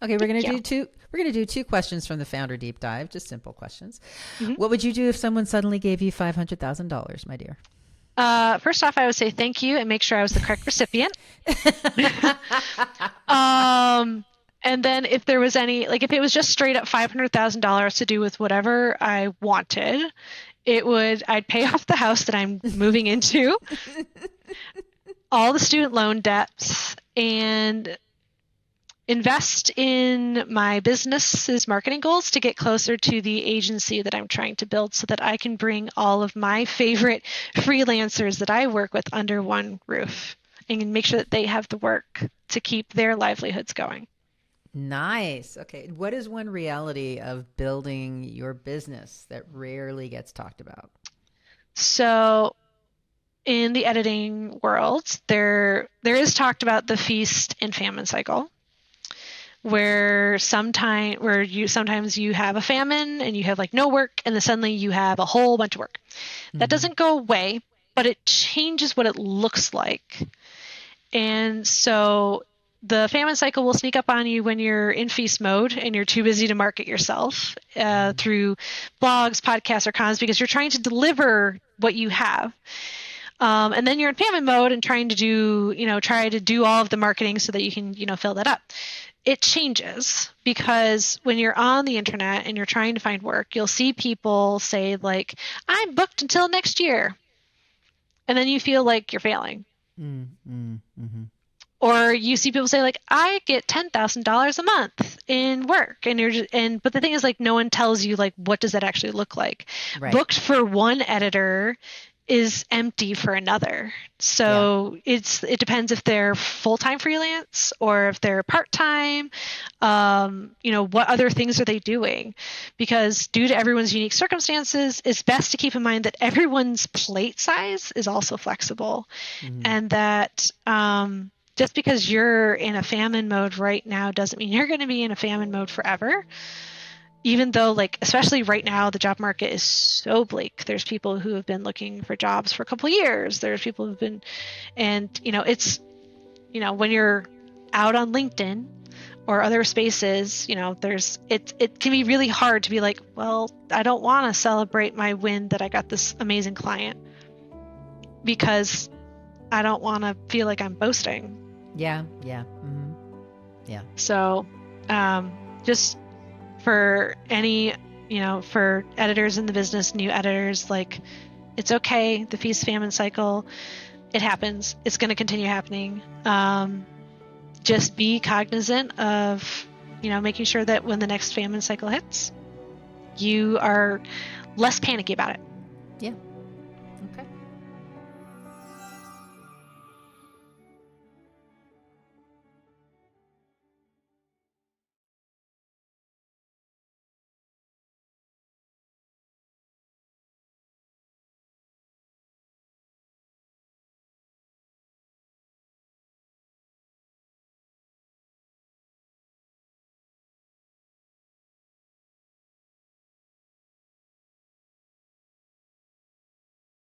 Okay, we're going Thank to you. do two. We're going to do two questions from the Founder Deep Dive, just simple questions. Mhm. What would you do if someone suddenly gave you $500,000, my dear? First off, I would say thank you and make sure I was the correct recipient. Um, and then if there was any, like if it was just straight up $500,000 to do with whatever I wanted, I'd pay off the house that I'm moving into, all the student loan debts, and invest in my business's marketing goals to get closer to the agency that I'm trying to build so that I can bring all of my favorite freelancers that I work with under one roof and make sure that they have the work to keep their livelihoods going. Nice. Okay. What is one reality of building your business that rarely gets talked about? So in the editing world, there is talked about the feast and famine cycle, where you sometimes you have a famine and you have like no work, and then suddenly you have a whole bunch of work. That Mm-hmm. doesn't go away, but it changes what it looks like. And so the famine cycle will sneak up on you when you're in feast mode and you're too busy to market yourself through blogs, podcasts, or cons because you're trying to deliver what you have. And then you're in famine mode and try to do all of the marketing so that you can, fill that up. It changes because when you're on the internet and you're trying to find work, you'll see people say like, I'm booked until next year. And then you feel like you're failing. Mm-hmm. Or you see people say like, I get $10,000 a month in work. But the thing is like, no one tells you like, what does that actually look like? Right. Booked for one editor is empty for another. Yeah. So it depends if they're full-time freelance or if they're part-time. What other things are they doing? Because due to everyone's unique circumstances, it's best to keep in mind that everyone's plate size is also flexible, Mm-hmm. and that just because you're in a famine mode right now doesn't mean you're going to be in a famine mode forever. Even though, like, especially right now, the job market is so bleak. There's people who have been looking for jobs for a couple of years. There's people who've been, and it's, when you're out on LinkedIn or other spaces, it can be really hard to be like, well, I don't want to celebrate my win that I got this amazing client because I don't want to feel like I'm boasting. Yeah. Yeah. Mm-hmm. Yeah. So, just for any, for editors in the business, new editors, like, it's okay. The feast famine cycle, it happens. It's going to continue happening. Just be cognizant of, making sure that when the next famine cycle hits, you are less panicky about it. Yeah.